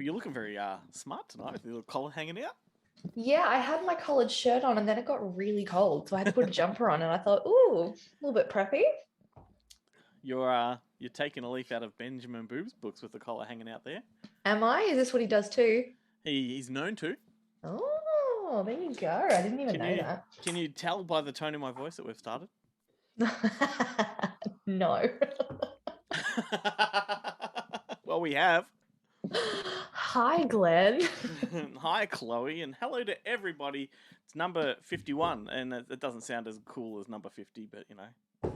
You're looking very smart tonight with your little collar hanging out. Yeah, I had my collared shirt on and then it got really cold. So I had to put a jumper on and I thought, ooh, a little bit preppy. You're taking a leaf out of Benjamin Boob's books with the collar hanging out there. Am I? Is this what he does too? He's known to. Oh, there you go. I didn't even know that. Can you tell by the tone of my voice that we've started? No. Well, we have. Hi, Glenn. Hi, Chloe, and hello to everybody. It's number 51, and it doesn't sound as cool as number 50, but you know,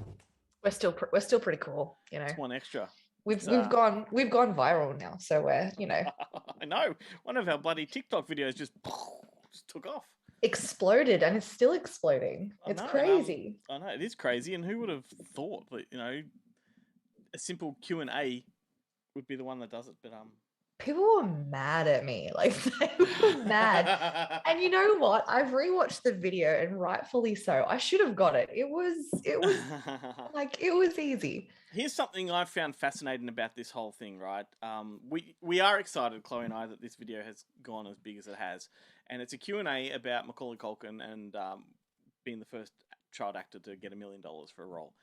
we're still pretty cool. You know, it's one extra. We've gone viral now, so we're I know, one of our bloody TikTok videos just took off, exploded, and it's still exploding. It's crazy. I know it is crazy, and who would have thought that a simple Q&A would be the one that does it, but people were mad at me. Like, they were mad. And you know what? I've rewatched the video, and rightfully so. I should have got it. It was like, it was easy. Here's something I've found fascinating about this whole thing, right? We are excited, Chloe and I, that this video has gone as big as it has. And it's a Q&A about Macaulay Culkin and being the first child actor to get $1 million for a role.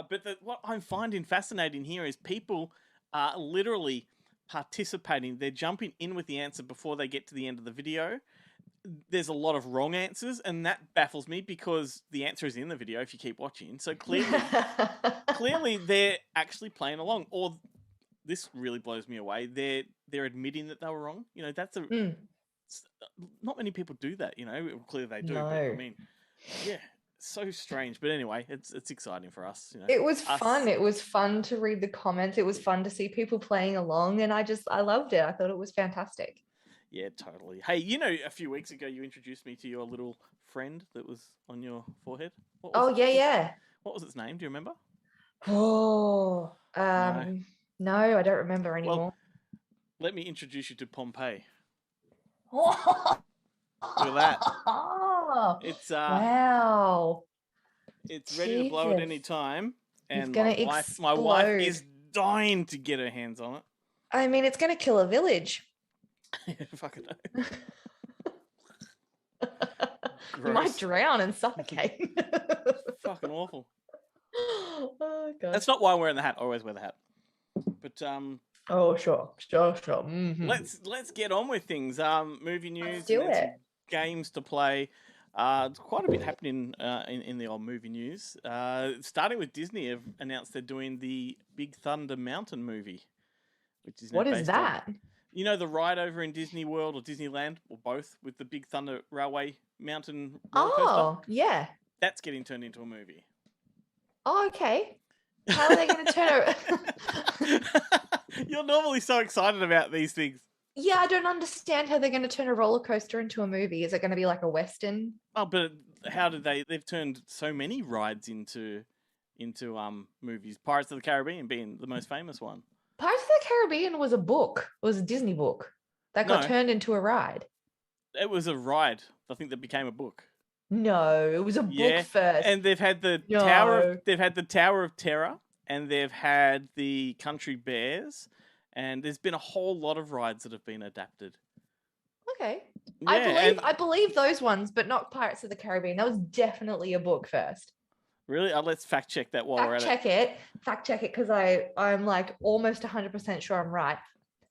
But what I'm finding fascinating here is people are literally participating. They're jumping in with the answer before they get to the end of the video. There's a lot of wrong answers, and that baffles me because the answer is in the video if you keep watching. So clearly they're actually playing along. Or this really blows me away. They're admitting that they were wrong. You know, that's not many people do that. You know, clearly they do. No. But I mean, yeah. So strange, but anyway, it's exciting for us. You know, it was fun. It was fun to read the comments. It was fun to see people playing along, and I loved it. I thought it was fantastic. Yeah, totally. Hey, a few weeks ago you introduced me to your little friend that was on your forehead. Yeah. What was its name? Do you remember? Oh, no, I don't remember anymore. Well, let me introduce you to Pompeii. Look at that. It's wow. It's ready to blow at any time, and my wife is dying to get her hands on it. I mean, it's going to kill a village. Fucking You might drown and suffocate. Fucking awful. Oh god. That's not why I'm wearing the hat. I always wear the hat. But oh sure. Mm-hmm. Let's get on with things. Movie news. Let's do it. Games to play. Quite a bit happening in the old movie news. Starting with Disney, have announced they're doing the Big Thunder Mountain movie, which is what is that? You know, the ride over in Disney World or Disneyland, or both, with the Big Thunder Railway Mountain roller coaster? Oh, yeah. That's getting turned into a movie. Oh, okay. How are they going to turn it? You're normally so excited about these things. Yeah, I don't understand how they're going to turn a roller coaster into a movie. Is it going to be like a Western? Oh, but how did they've turned so many rides into movies. Pirates of the Caribbean being the most famous one. Pirates of the Caribbean was a book. It was a Disney book that got turned into a ride. It was a ride. I think that became a book. No, it was a book first. And they've had the Tower of Terror, and they've had the Country Bears, and there's been a whole lot of rides that have been adapted. Okay. Yeah, I believe those ones, but not Pirates of the Caribbean. That was definitely a book first. Really? Let's fact check that while we're at it. Fact check it, because I'm like almost 100% sure I'm right.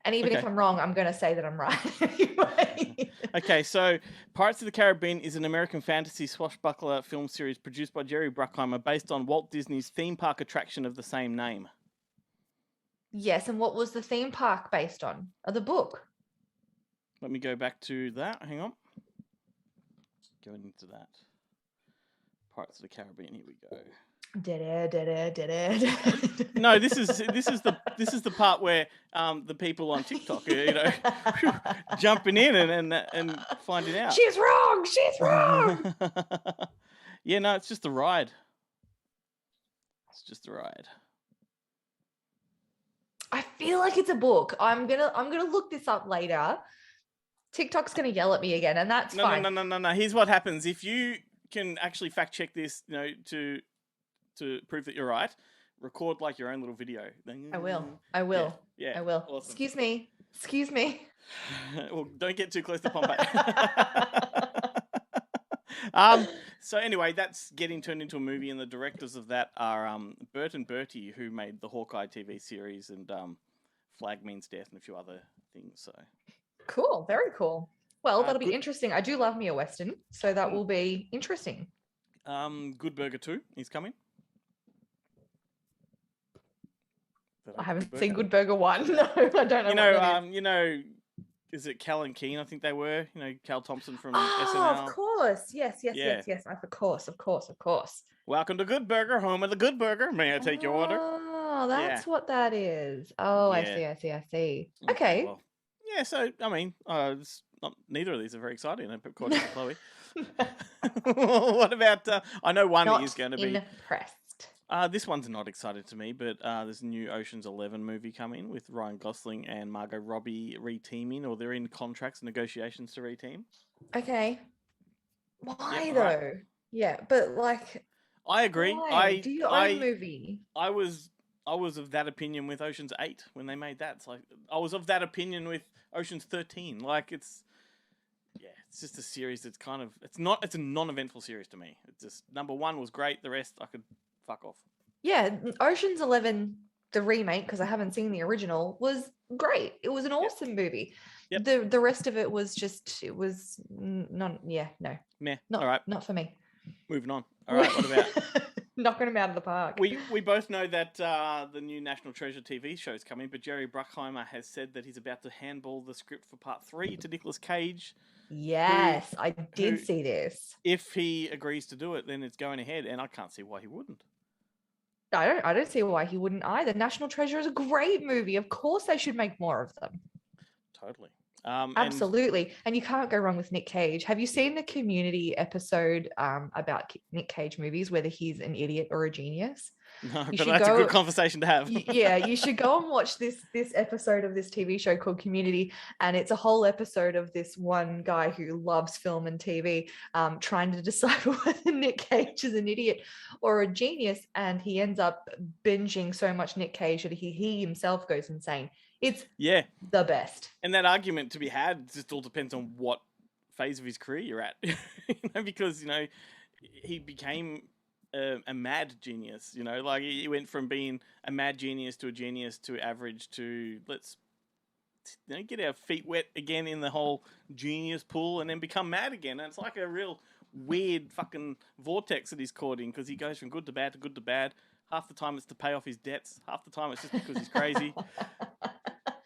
And even if I'm wrong, I'm going to say that I'm right anyway. Okay, so Pirates of the Caribbean is an American fantasy swashbuckler film series produced by Jerry Bruckheimer based on Walt Disney's theme park attraction of the same name. Yes, and what was the theme park based on? Or the book? Let me go back to that. Hang on. Going into that. Pirates of the Caribbean. Here we go. No, this is the part where the people on TikTok are, jumping in and finding out. She's wrong. Yeah, no, it's just the ride. I feel like it's a book. I'm gonna look this up later. TikTok's gonna yell at me again, and that's fine. No. Here's what happens if you can actually fact check this, to prove that you're right. Record like your own little video. I will. Yeah. I will. Awesome. Excuse me. Excuse me. Well, don't get too close to Pompeii. So anyway, that's getting turned into a movie, and the directors of that are Bert and Bertie, who made the Hawkeye TV series and Flag Means Death and a few other things. So Cool. Very cool. Well, that'll be good. interesting. I do love me a Western, so that will be interesting. Good Burger 2 is coming. I haven't seen Good Burger 1. No, I don't know. You know, is it Cal and Keen? I think they were. You know, Cal Thompson from SNL. Of course. Yes. Of course. Welcome to Good Burger, home of the Good Burger. May I take your order? Oh, that's what that is. Oh, yeah. I see. Okay. Well, yeah, so, I mean, neither of these are very exciting, according to Chloe. What about, I know one that is going to be... impressed. This one's not excited to me, but there's a new Ocean's 11 movie coming with Ryan Gosling and Margot Robbie reteaming, or they're in contracts and negotiations to reteam. Okay. Why though? Right. Yeah, but like... I agree. Why? Do your own movie. I was of that opinion with Ocean's 8 when they made that. It's like I was of that opinion with Ocean's 13. Like it's just a series that's kind of it's a non-eventful series to me. It's just number 1 was great, the rest I could fuck off. Yeah, Ocean's 11, the remake, because I haven't seen the original, was great. It was an awesome movie. Yep. The rest of it was just no. Meh. All right. Not for me. Moving on. All right, what about knocking him out of the park? We both know that the new National Treasure TV show is coming, but Jerry Bruckheimer has said that he's about to handball the script for part 3 to Nicolas Cage. Yes, I did see this. If he agrees to do it, then it's going ahead, and I can't see why he wouldn't. I don't see why he wouldn't either. National Treasure is a great movie. Of course they should make more of them. Totally. Absolutely. And you can't go wrong with Nick Cage. Have you seen the Community episode about Nick Cage movies, whether he's an idiot or a genius? No, but that's a good conversation to have. Yeah, you should go and watch this episode of this TV show called Community, and it's a whole episode of this one guy who loves film and TV trying to decipher whether Nick Cage is an idiot or a genius, and he ends up binging so much Nick Cage that he himself goes insane. It's the best. And that argument to be had just all depends on what phase of his career you're at. Because, he became a mad genius, like he went from being a mad genius to a genius to average to let's get our feet wet again in the whole genius pool and then become mad again. And it's like a real weird fucking vortex that he's caught in because he goes from good to bad to good to bad. Half the time it's to pay off his debts. Half the time it's just because he's crazy.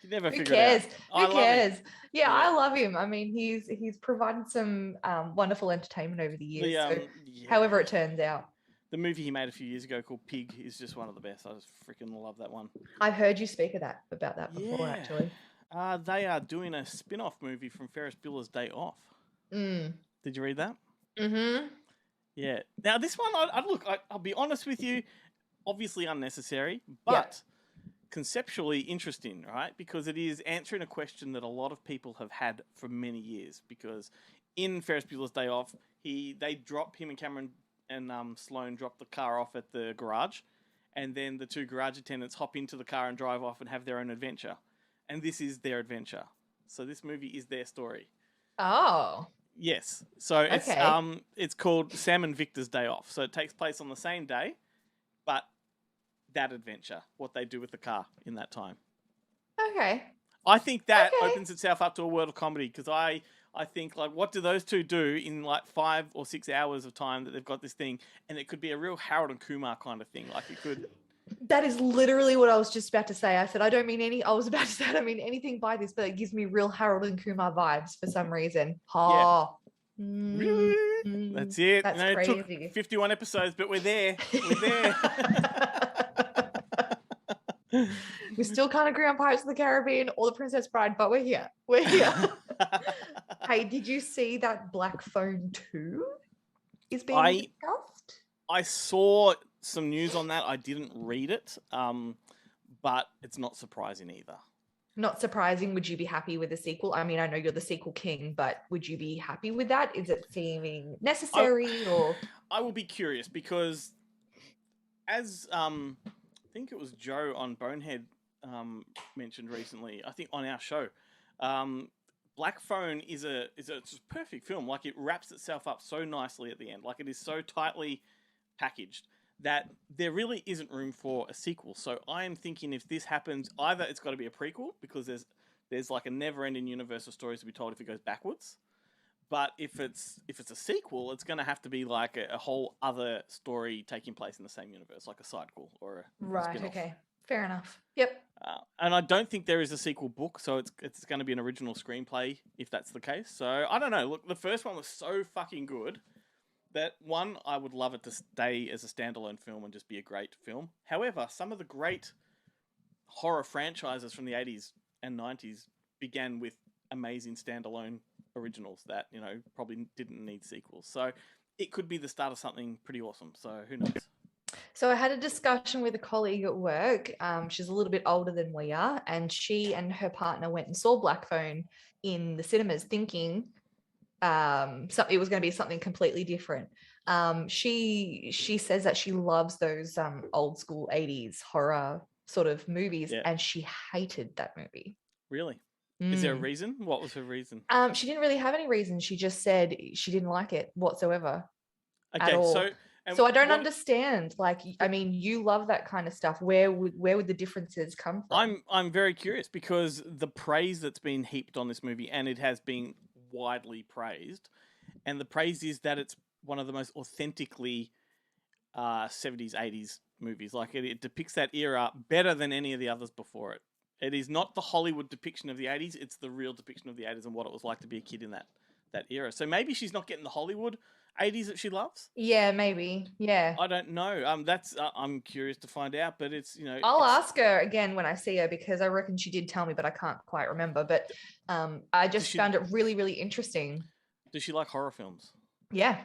Never Who cares? Who cares? Yeah, I love him. I mean, he's provided some wonderful entertainment over the years. However it turns out. The movie he made a few years ago called Pig is just one of the best. I just freaking love that one. I've heard you speak about that before, actually. They are doing a spin-off movie from Ferris Bueller's Day Off. Did you read that? Mm-hmm. Yeah. Now, this one, I'll be honest with you, obviously unnecessary, but conceptually interesting, right? Because it is answering a question that a lot of people have had for many years. Because in Ferris Bueller's Day Off, they drop him and Cameron and Sloane drop the car off at the garage, and then the 2 garage attendants hop into the car and drive off and have their own adventure. And this is their adventure. So this movie is their story. Oh. Yes. So it's called Sam and Victor's Day Off. So it takes place on the same day, but that adventure, what they do with the car in that time. Okay. I think that opens itself up to a world of comedy because I think, like, what do those two do in, like, 5 or 6 hours of time that they've got this thing? And it could be a real Harold and Kumar kind of thing. Like, it could... That is literally what I was just about to say. I said, I don't mean anything by this, but it gives me real Harold and Kumar vibes for some reason. Really? That's it. That's crazy. It took 51 episodes, but we're there. We're there. We still can't agree on Pirates of the Caribbean or The Princess Bride, but we're here. We're here. Hey, did you see that Black Phone 2 is being discussed? I saw some news on that. I didn't read it, but it's not surprising either. Not surprising. Would you be happy with a sequel? I mean, I know you're the sequel king, but would you be happy with that? Is it seeming necessary or? I will be curious because as I think it was Joe on Bonehead mentioned recently, I think on our show. Black Phone is it's a perfect film. Like, it wraps itself up so nicely at the end. Like, it is so tightly packaged that there really isn't room for a sequel. So I am thinking, if this happens, either it's got to be a prequel, because there's like a never-ending universe of stories to be told if it goes backwards. But if it's a sequel, it's going to have to be like a whole other story taking place in the same universe, like a sidequel or a Right. spin-off. Okay. Fair enough. Yep. And I don't think there is a sequel book, so it's going to be an original screenplay if that's the case. So I don't know. Look, the first one was so fucking good that, one, I would love it to stay as a standalone film and just be a great film. However, some of the great horror franchises from the 80s and 90s began with amazing standalone originals that, probably didn't need sequels. So it could be the start of something pretty awesome. So who knows? So I had a discussion with a colleague at work. She's a little bit older than we are, and she and her partner went and saw Black Phone in the cinemas, thinking it was going to be something completely different. She says that she loves those old school 80s horror sort of movies, and she hated that movie. Really? Is there a reason? What was her reason? She didn't really have any reason. She just said she didn't like it whatsoever. Okay, at all. So I don't understand. Like, I mean, you love that kind of stuff. Where would the differences come from? I'm very curious, because the praise that's been heaped on this movie, and it has been widely praised, and the praise is that it's one of the most authentically 70s, 80s movies. Like, it depicts that era better than any of the others before it. It is not the Hollywood depiction of the 80s, it's the real depiction of the 80s and what it was like to be a kid in that era. So maybe she's not getting the Hollywood 80s that she loves. Yeah, maybe. Yeah. I don't know. That's I'm curious to find out, but it's, I'll ask her again when I see her, because I reckon she did tell me, but I can't quite remember. But I just found it really, really interesting. Does she like horror films? Yeah.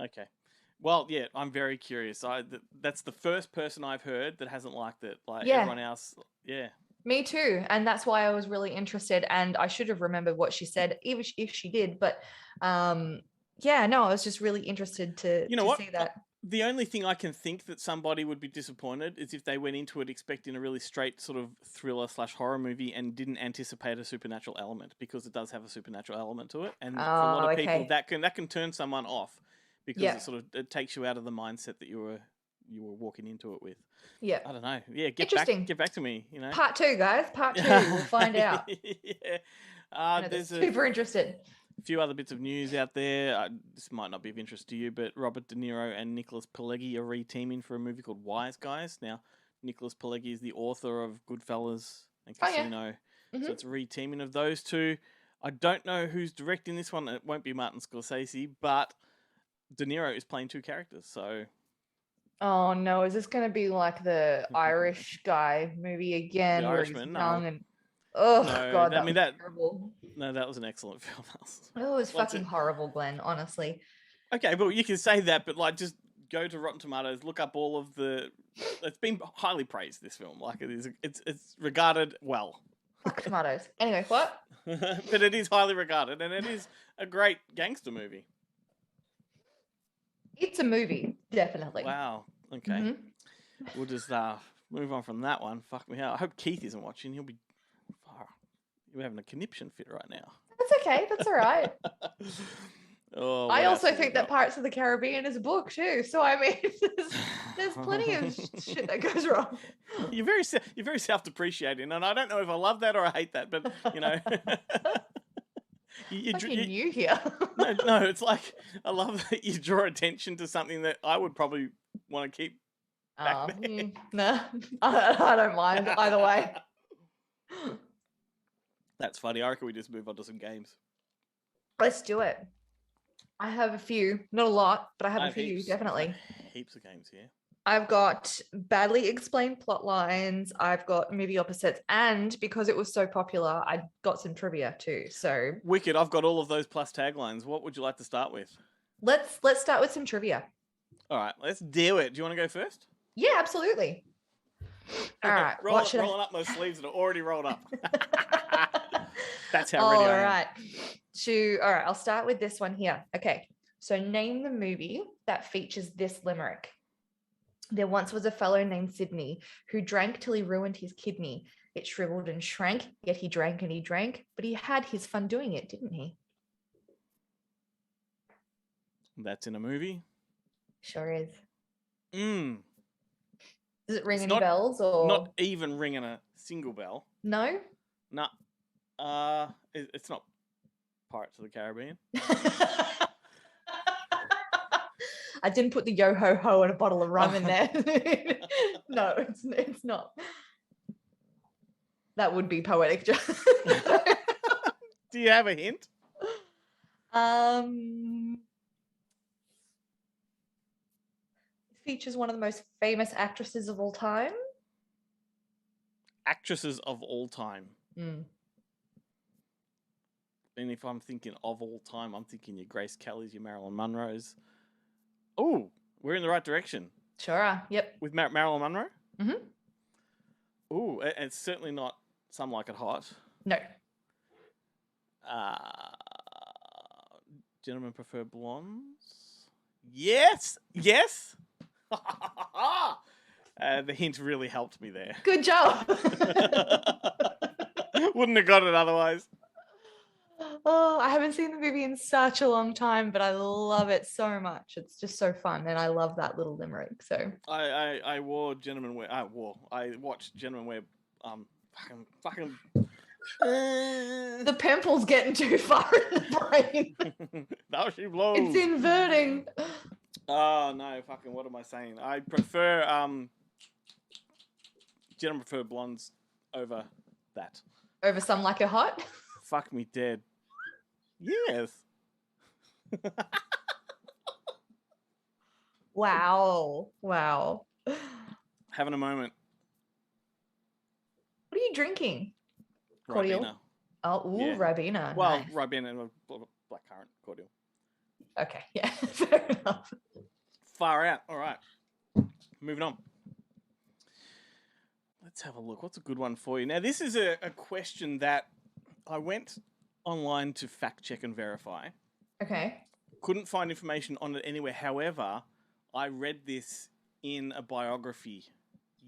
Okay. Well, yeah, I'm very curious. That's the first person I've heard that hasn't liked it. Like, everyone else, yeah. Me too. And that's why I was really interested. And I should have remembered what she said, even if she did. But yeah, no, I was just really interested to see that. The only thing I can think that somebody would be disappointed is if they went into it expecting a really straight sort of thriller/horror movie and didn't anticipate a supernatural element, because it does have a supernatural element to it. And for a lot of people, that can turn someone off, because it takes you out of the mindset that you were walking into it with. Yeah. I don't know. Yeah, get back to me, Part 2, guys. Part 2. We'll find out. Yeah. There's super interested. A few other bits of news out there. This might not be of interest to you, but Robert De Niro and Nicholas Pileggi are re-teaming for a movie called Wise Guys. Now, Nicholas Pileggi is the author of Goodfellas and Casino. So it's a re-teaming of those two. I don't know who's directing this one. It won't be Martin Scorsese, but De Niro is playing 2 characters, so... Oh no, is this going to be like the Irish guy movie again? The Irishman, young and oh no, God, that was terrible. No, that was an excellent film. It was fucking horrible, Glenn, honestly. Okay, well, you can say that, but like, just go to Rotten Tomatoes, look up all of the... It's been highly praised, this film. Like, it's regarded well. Fuck Tomatoes. Anyway, what? But it is highly regarded, and it is a great gangster movie. It's a movie, definitely. Wow. Okay. We'll just move on from that one. Fuck me out. I hope Keith isn't watching. He'll be having a conniption fit right now. That's okay. That's all right. I also think that got? Pirates of the Caribbean is a book too. So I mean, there's plenty of shit that goes wrong. You're very self-depreciating, and I don't know if I love that or I hate that, but You're new here. No, it's like, I love that you draw attention to something that I would probably want to keep back there. No, I don't mind either way. That's funny. I reckon we just move on to some games. Let's do it. I have a few, not a lot, but I have a few, definitely. Heaps of games here. I've got badly explained plot lines. I've got movie opposites, and because it was so popular, I got some trivia too. So wicked. I've got all of those plus taglines. What would you like to start with? Let's start with some trivia. All right, let's do it. Do you want to go first? Yeah, absolutely. All right, rolling up my sleeves that are already rolled up. That's how ready I am. All right, I'll start with this one here. Okay, so name the movie that features this limerick. There once was a fellow named Sydney who drank till he ruined his kidney. It shriveled and shrank, yet he drank and he drank, but he had his fun doing it, didn't he? That's in a movie. Sure is. Mm. Does it ring It's any bells or not even ringing a single bell? no? No. It's not Pirates of the Caribbean. I didn't put the yo ho ho and a bottle of rum in there. No, it's not. That would be poetic. Do you have a hint? Features one of the most famous actresses of all time. Actresses of all time. Mm. And if I'm thinking of all time, I'm thinking your Grace Kellys, your Marilyn Monroes. Oh, we're in the right direction. Sure are. Yep. With Marilyn Monroe? Mm-hmm. Oh, it's certainly not Some Like It Hot. No. Gentlemen Prefer Blondes? Yes! Yes! The hint really helped me there. Good job. Wouldn't have got it otherwise. Oh, I haven't seen the movie in such a long time, but I love it so much. It's just so fun, and I love that little limerick. So I watched Gentlemen Wear fucking the pimple's getting too far in the brain. Now she blows. It's inverting. Oh no, fucking what am I saying? I prefer Gentlemen Prefer Blondes over that. Over Some Like It Hot? Fuck me dead. Yes. Wow. Having a moment. What are you drinking? Cordial. Ribena. Oh, ooh, Yeah. Ribena. Well, Nice. Ribena and blackcurrant cordial. Okay, yeah, fair enough. Far out. All right. Moving on. Let's have a look. What's a good one for you? Now, this is a question that I went online to fact check and verify. Okay. Couldn't find information on it anywhere. However, I read this in a biography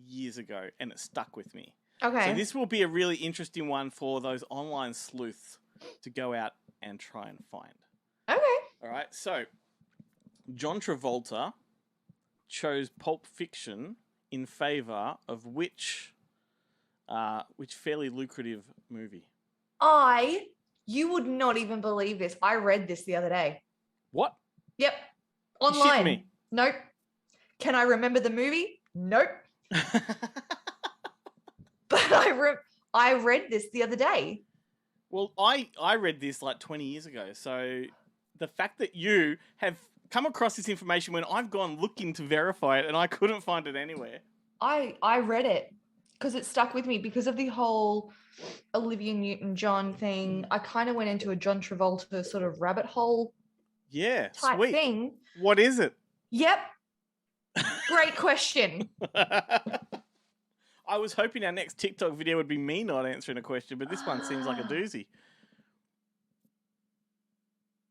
years ago and it stuck with me. Okay. So this will be a really interesting one for those online sleuths to go out and try and find. Okay. All right. So John Travolta chose Pulp Fiction in favor of which fairly lucrative movie? You would not even believe this. I read this the other day. What? Yep. You Online. shitting me? Nope. Can I remember the movie? Nope. But I read this the other day. Well, I read this like 20 years ago. So the fact that you have come across this information when I've gone looking to verify it and I couldn't find it anywhere. I read it because it stuck with me because of the whole Olivia Newton-John thing. I kind of went into a John Travolta sort of rabbit hole type sweet thing. What is it? Yep. Great question. I was hoping our next TikTok video would be me not answering a question, but this one seems like a doozy.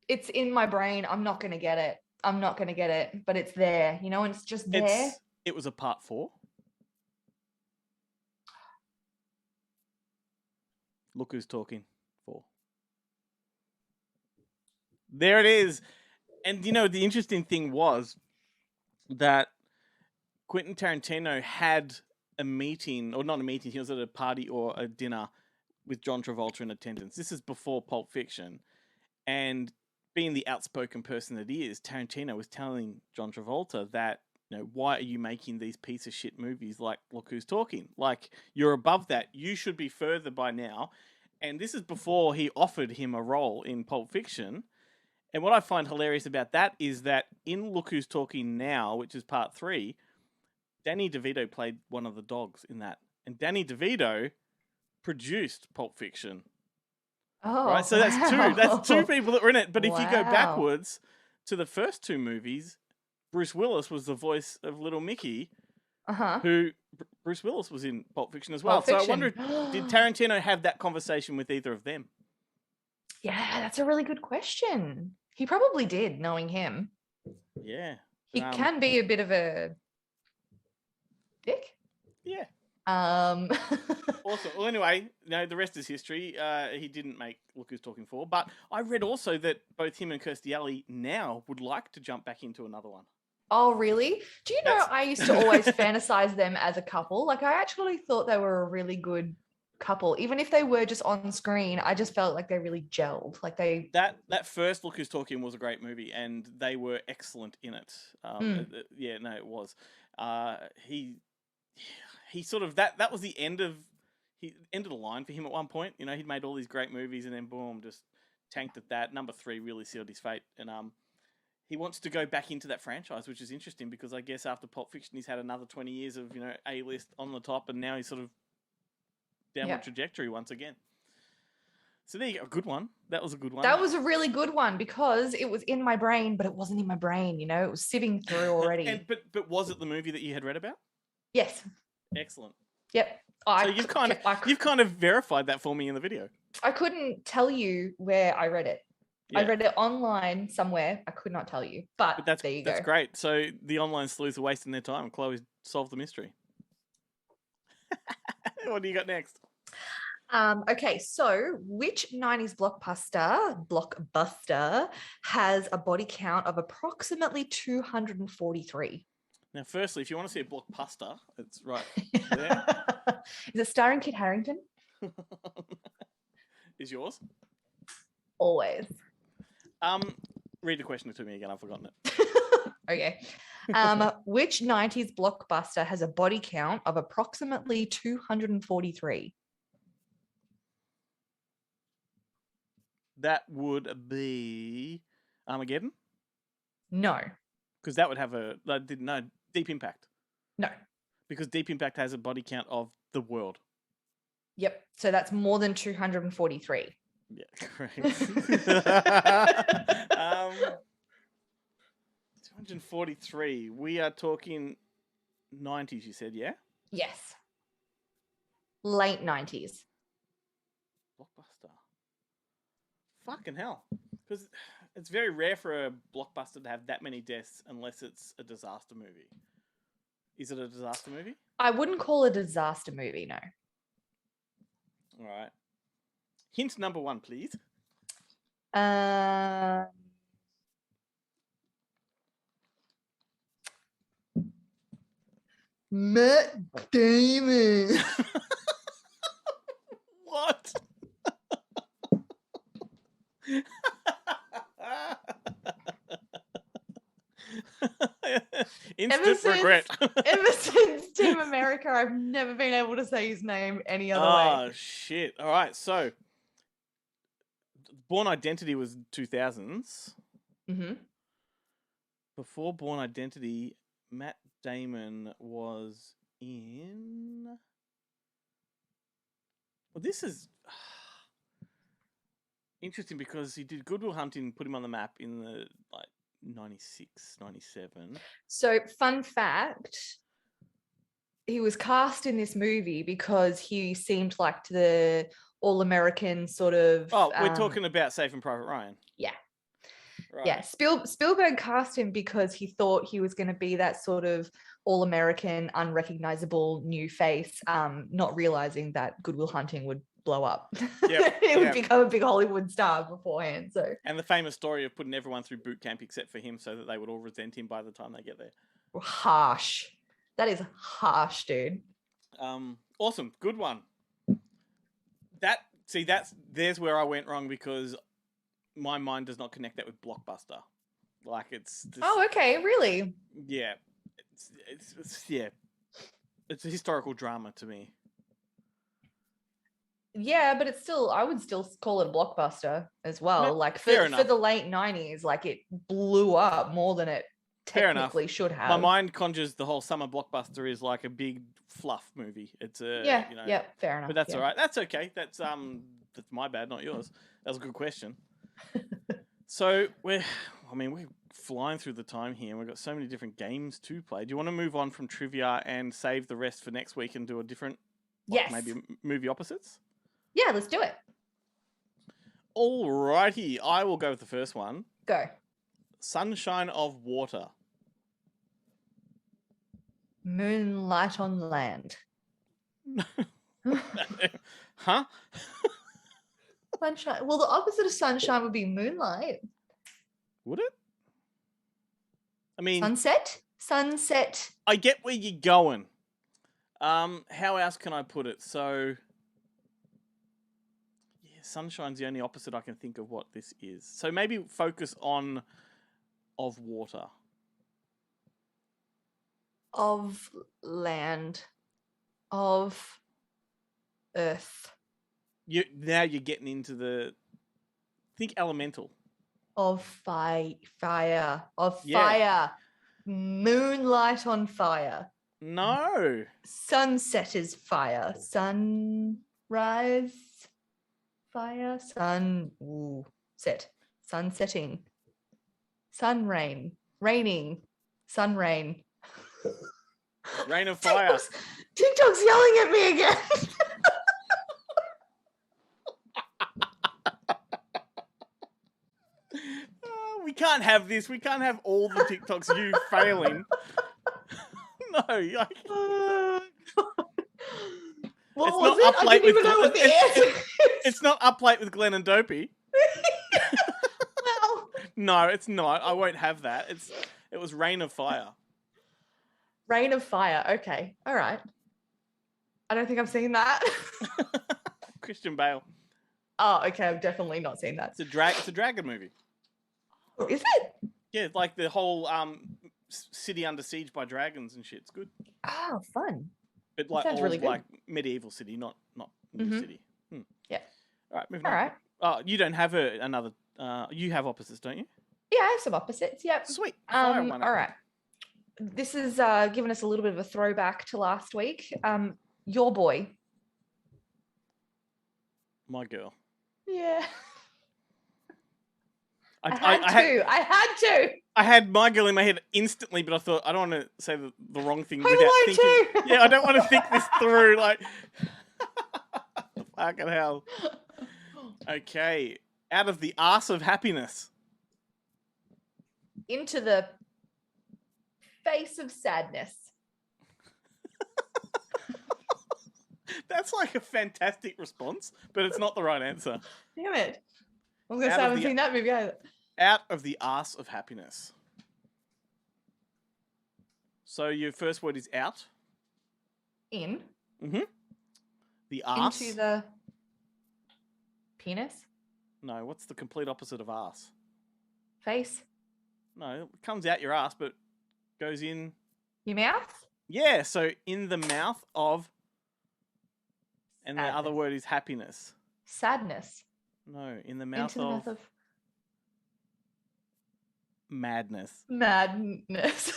It's in my brain. I'm not going to get it. But it's there, and it's just there. It was a part 4. Look Who's Talking 4. There it is. And, the interesting thing was that Quentin Tarantino had a meeting, or not a meeting, he was at a party or a dinner with John Travolta in attendance. This is before Pulp Fiction. And being the outspoken person that he is, Tarantino was telling John Travolta that, why are you making these piece of shit movies like Look Who's Talking? Like, you're above that. You should be further by now. And this is before he offered him a role in Pulp Fiction. And what I find hilarious about that is that in Look Who's Talking Now, which is part 3, Danny DeVito played one of the dogs in that. And Danny DeVito produced Pulp Fiction. Oh, right. So that's two people that were in it. But if you go Wow. backwards to the first 2 movies, Bruce Willis was the voice of Little Mickey, who Bruce Willis was in Pulp Fiction as well. Pulp So I Fiction. wonder, did Tarantino have that conversation with either of them? Yeah, that's a really good question. He probably did, knowing him. Yeah. He can be a bit of a dick. Yeah. Um, Awesome. Well, anyway, the rest is history. He didn't make Look Who's Talking 4, but I read also that both him and Kirstie Alley now would like to jump back into another one. oh, really? Do you know, I used to always fantasize them as a couple. Like, I actually thought they were a really good couple. Even if they were just on screen, I just felt like they really gelled. Like that first Look Who's Talking was a great movie, and they were excellent in it. Yeah, no, it was. He sort of that was the end of the line for him at one point. He'd made all these great movies, and then boom, just tanked at that. Number 3 really sealed his fate, and he wants to go back into that franchise, which is interesting because I guess after Pulp Fiction, he's had another 20 years of A-list on the top, and now he's sort of downward trajectory once again. So there you go, a good one. That was a good one. That was a really good one because it was in my brain, but it wasn't in my brain. It was sitting through already. But was it the movie that you had read about? Yes. Excellent. Yep. So you've kind of verified that for me in the video. I couldn't tell you where I read it. Yeah. I read it online somewhere. I could not tell you, but there you go. That's great. So the online sleuths are wasting their time. Chloe solved the mystery. What do you got next? Okay, so which 90s blockbuster has a body count of approximately 243? Now, firstly, if you want to see a blockbuster, it's right there. Is it starring Kit Harington? Is yours? Always. Read the question to me again. I've forgotten it. Okay. Which 90s blockbuster has a body count of approximately 243? That would be Armageddon? No. Because that would have Deep Impact. No. Because Deep Impact has a body count of the world. Yep. So that's more than 243. Yeah, correct. 243. We are talking 90s, you said, yeah? Yes. Late 90s. Blockbuster. Fucking hell. Because it's very rare for a blockbuster to have that many deaths unless it's a disaster movie. Is it a disaster movie? I wouldn't call it a disaster movie, no. All right. Hint number 1, please. Matt Damon. What? Instant regret. Ever since Team America, I've never been able to say his name any other way. Oh, shit. All right, so Born Identity was 2000s. Mm-hmm. Before Born Identity, Matt Damon was in... Well, this is interesting because he did Good Will Hunting, put him on the map in the 96, 97. So, fun fact, he was cast in this movie because he seemed like the all-American sort of... Oh, we're talking about Saving Private Ryan. Yeah. Right. Yeah, Spielberg cast him because he thought he was going to be that sort of all-American, unrecognizable new face, not realizing that Good Will Hunting would blow up. Yep, He would become a big Hollywood star beforehand. So, and the famous story of putting everyone through boot camp except for him so that they would all resent him by the time they get there. Harsh. That is harsh, dude. Awesome. Good one. There's where I went wrong because my mind does not connect that with blockbuster. Like it's just, oh, okay, really? Yeah. It's a historical drama to me. Yeah, but it's still, I would still call it a blockbuster as well. No, like for the late 90s, like it blew up more than it technically should have. My mind conjures the whole summer blockbuster is like a big fluff movie. It's a fair enough. But that's all right. That's okay. That's my bad, not yours. That was a good question. So we're flying through the time here, and we've got so many different games to play. Do you want to move on from trivia and save the rest for next week and do a different, maybe movie opposites? Yeah, let's do it. Alrighty, I will go with the first one. Go. Sunshine of Water. Moonlight on Land. Huh? Sunshine. Well, the opposite of sunshine would be moonlight. Would it? I mean, Sunset. I get where you're going. How else can I put it? So, yeah, sunshine's the only opposite I can think of what this is. So maybe focus on of water. Of land. Of earth. Now you're getting into the... Think elemental. Of fire. Of Yeah. fire. Moonlight on fire. No. Sunset is fire. Sunrise. Fire. Set. Sunsetting. Sun rain. Raining. Sun rain. Rain of fire. TikTok's yelling at me again. We can't have this. We can't have all the TikToks you failing. No. What It's was not it? up I late didn't with even know what the answer is. It's not up late with Glenn and Dopey. Well, No, it's not. I won't have that. It was Rain of Fire. Rain of Fire. Okay. All right. I don't think I've seen that. Christian Bale. Oh, okay. I've definitely not seen that. It's a dragon movie. Is it? Yeah, like the whole city under siege by dragons and shit. It's good. Oh, fun. But like sounds old, really good. like medieval city, not new city. Yeah. All right, moving All on. right. Oh, you don't have another. You have opposites, don't you? Yeah, I have some opposites. Yep. Sweet. Fire one up. All right. This is giving us a little bit of a throwback to last week. Your boy. My girl. Yeah. I had to. I had my girl in my head instantly, but I thought I don't want to say the wrong thing Home without Alone thinking. 2. Yeah, I don't want to think this through. Like, fucking hell. Okay, out of the arse of happiness. Into the face of sadness. That's like a fantastic response, but it's not the right answer. Damn it. I was going to say I haven't seen that movie either. Out of the arse of happiness. So your first word is out. In. Mm-hmm. The arse. Into the penis. No, what's the complete opposite of arse? Face. No, it comes out your ass, but goes in... Your mouth. Yeah, so in the mouth of... And Sadness. the other word is happiness. Sadness. No, in the mouth Into the mouth of madness. madness.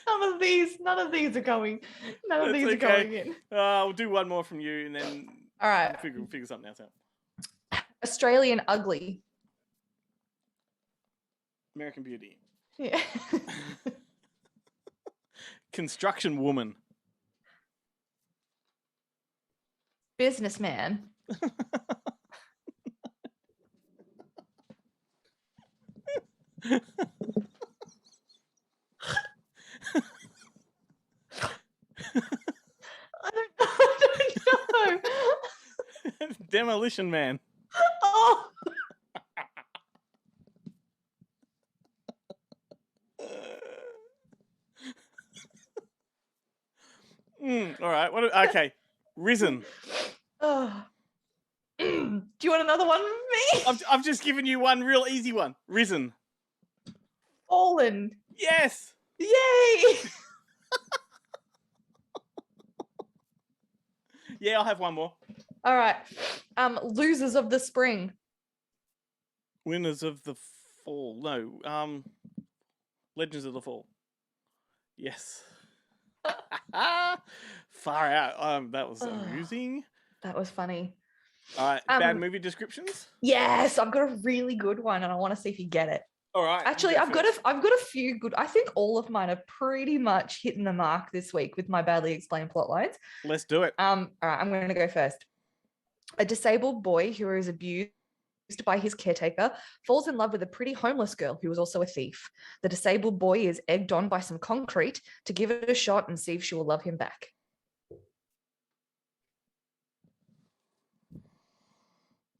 None of these are going. None of these are going in. We'll do one more from you, and then All right. we'll figure something else out. Australian ugly. American Beauty. Yeah. Construction woman. Businessman. I don't know. Demolition Man. Oh. All right. Okay. Risen. Oh. Do you want another one from me? I've just given you one real easy one. Risen. Fallen. Yes. Yay. Yeah, I'll have one more. All right. Losers of the spring. Winners of the Fall. No. Legends of the Fall. Yes. Far out. That was amusing. That was funny. All right. Bad movie descriptions? Yes, I've got a really good one and I want to see if you get it. All right. Actually, I've got a few good. I think all of mine are pretty much hitting the mark this week with my badly explained plot lines. Let's do it. All right, I'm going to go first. A disabled boy who is abused by his caretaker, falls in love with a pretty homeless girl who is also a thief. The disabled boy is egged on by some concrete to give it a shot and see if she will love him back.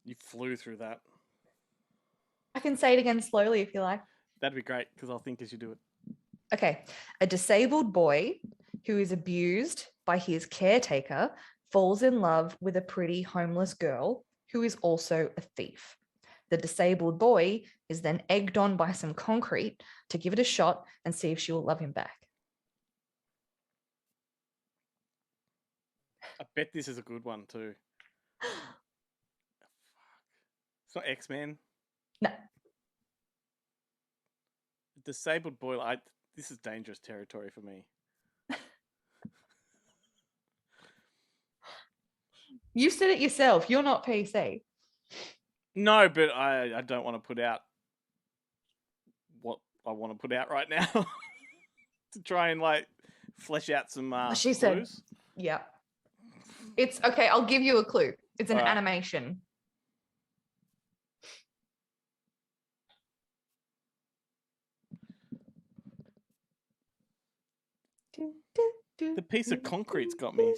You flew through that. I can say it again slowly if you like. That'd be great, because I'll think as you do it. Okay. A disabled boy who is abused by his caretaker falls in love with a pretty homeless girl who is also a thief. The disabled boy is then egged on by some concrete to give it a shot and see if she will love him back. I bet this is a good one too. It's not X-Men. No. Disabled boy. This is dangerous territory for me. You said it yourself. You're not PC. No, but I don't want to put out what I want to put out right now to try and like flesh out some She clues. said, yeah. It's okay. I'll give you a clue. It's an All right. animation. The piece of concrete's got me.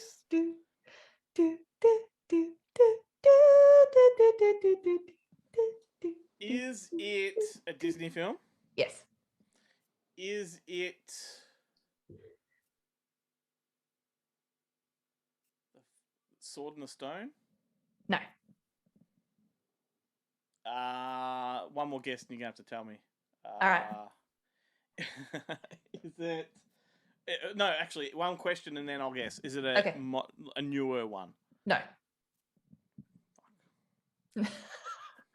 Is it a Disney film? Yes. Is it Sword in the Stone? No. One more guess and you're going to have to tell me. All right. Is it... No, actually, one question and then I'll guess. Is it Okay. a newer one? No.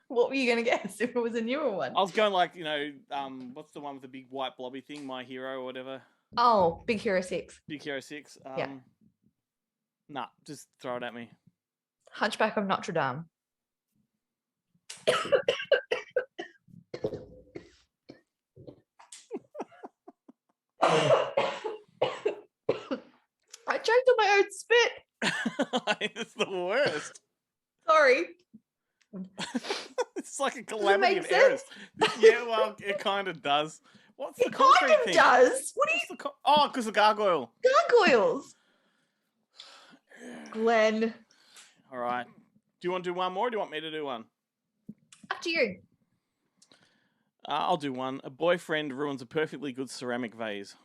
What were you going to guess if it was a newer one? I was going like, what's the one with the big white blobby thing? My Hero or whatever. Oh, Big Hero 6. Big Hero 6. Yeah. Nah, just throw it at me. Hunchback of Notre Dame. I choked on my own spit. It's the worst. Sorry. It's like a calamity of make errors. Yeah, well, it kind of does. What's the It concrete kind of thing? does. What are you? Because the gargoyle. Gargoyles. Glenn. All right. Do you want to do one more or do you want me to do one? Up to you. I'll do one. A boyfriend ruins a perfectly good ceramic vase.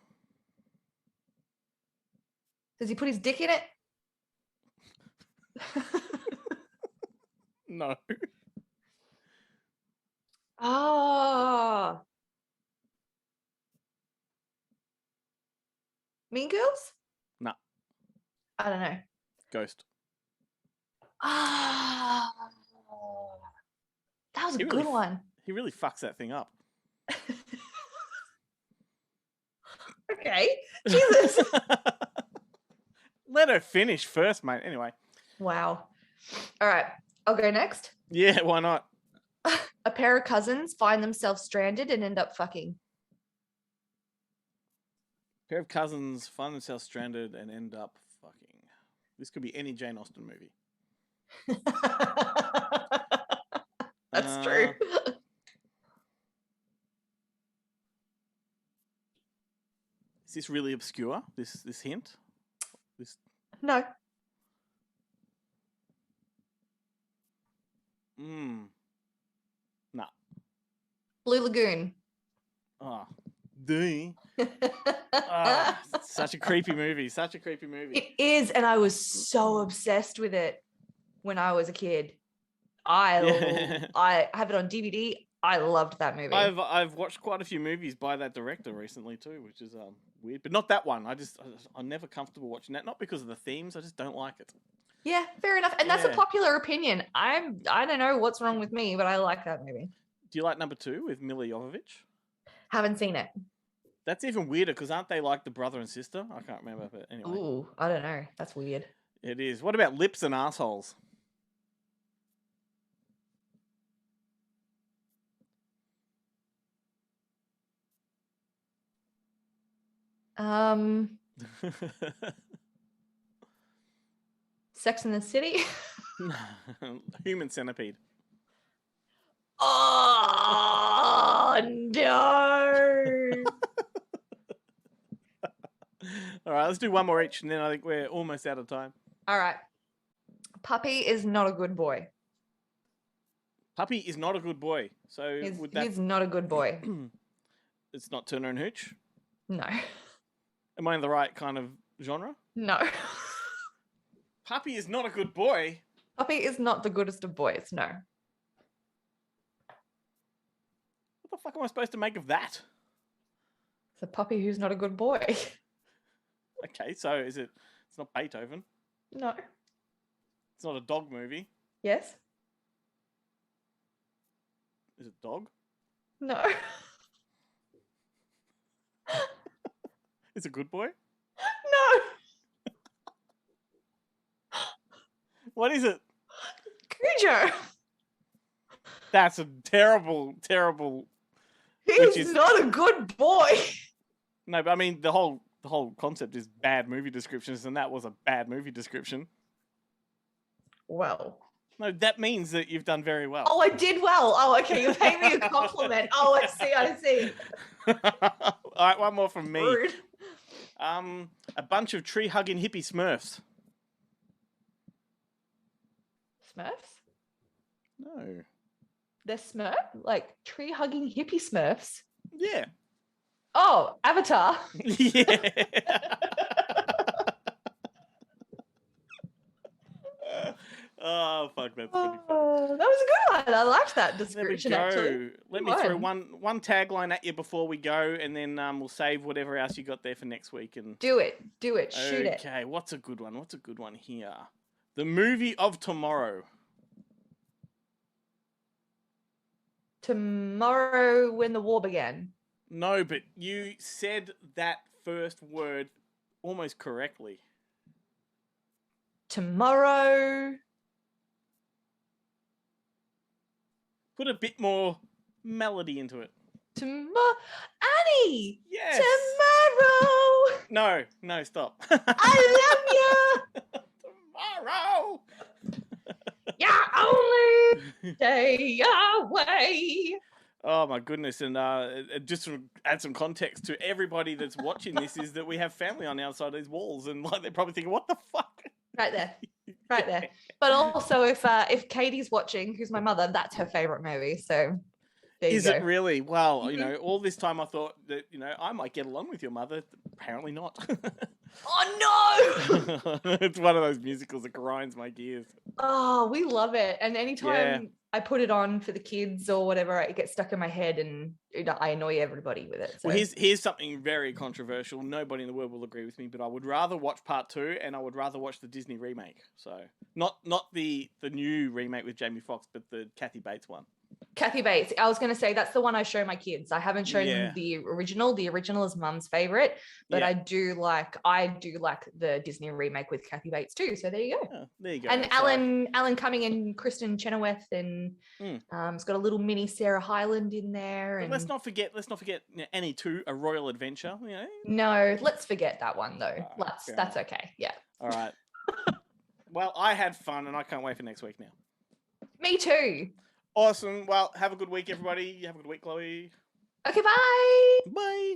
Does he put his dick in it? No. Ah. Mean Girls? No. I don't know. Ghost. Ah. That was a good one. He really fucks that thing up. Okay. Jesus. Let her finish first, mate. Anyway. Wow. All right. I'll go next. Yeah, why not? A pair of cousins find themselves stranded and end up fucking. A pair of cousins find themselves stranded and end up fucking. This could be any Jane Austen movie. That's true. Is this really obscure? This hint? No. Nah. Blue Lagoon. Oh, such a creepy movie. Such a creepy movie. It is, and I was so obsessed with it when I was a kid. I have it on DVD. I loved that movie. I've watched quite a few movies by that director recently too, which is weird, but not that one. I'm never comfortable watching that. Not because of the themes, I just don't like it. Yeah, fair enough. And that's a popular opinion. I don't know what's wrong with me, but I like that movie. Do you like number 2 with Mila Jovovich? Haven't seen it. That's even weirder because aren't they like the brother and sister? I can't remember, but anyway. Ooh, I don't know. That's weird. It is. What about Lips and Assholes? Sex in the City. Human Centipede. Oh no. All right, let's do one more each, and then I think we're almost out of time. All right. Puppy is not a good boy. Puppy is not a good boy. So He's not a good boy. It's not Turner and Hooch? No. Am I in the right kind of genre? No. Puppy is not a good boy? Puppy is not the goodest of boys. No. What the fuck am I supposed to make of that? It's a puppy who's not a good boy. Okay, so it's not Beethoven? No. It's not a dog movie? Yes. Is it dog? No. It's a good boy? No. What is it? Cujo. That's a terrible, terrible. He's not a good boy. No, but I mean the whole concept is bad movie descriptions, and that was a bad movie description. Well. No, that means that you've done very well. Oh, I did well. Oh, okay. You're paying me a compliment. Oh, I see. All right, one more from me. Rude. A bunch of tree-hugging hippie Smurfs. Smurfs? No. They're Smurf? Like tree-hugging hippie Smurfs? Yeah. Oh, Avatar. Yeah. Oh, fuck, that's pretty funny. That was a good one. I liked that description, There we go. actually. Let me throw one tagline at you before we go, and then we'll save whatever else you got there for next week. And Do it. Shoot it. Okay, what's a good one here? The movie of tomorrow. Tomorrow when the war began. No, but you said that first word almost correctly. Tomorrow. Put a bit more melody into it. Annie. Yes. Tomorrow. No, stop. I love you. Tomorrow. You're only day away. Oh my goodness! And just to add some context to everybody that's watching this, is that we have family on the outside of these walls, and like they're probably thinking, "What the fuck?" Right there. But also, if Katie's watching, who's my mother, that's her favorite movie. So there you Is go. it really? Well, all this time I thought that I might get along with your mother. Apparently not. Oh no! It's one of those musicals that grinds my gears. Oh, we love it. And anytime I put it on for the kids or whatever, it gets stuck in my head, and I annoy everybody with it. So. Well, here's something very controversial. Nobody in the world will agree with me, but I would rather watch part 2, and I would rather watch the Disney remake. So not the new remake with Jamie Foxx, but the Kathy Bates one. Kathy Bates. I was going to say that's the one I show my kids. I haven't shown them the original. The original is Mum's favorite, but I do like the Disney remake with Kathy Bates too. So there you go. Oh, there you go. And Alan Cumming and Kristen Chenoweth, and it's got a little mini Sarah Hyland in there. And let's not forget Annie 2, A Royal Adventure. No, let's forget that one though. That's okay. Yeah. All right. Well, I had fun, and I can't wait for next week now. Me too. Awesome. Well, have a good week, everybody. Have a good week, Chloe. Okay, bye. Bye.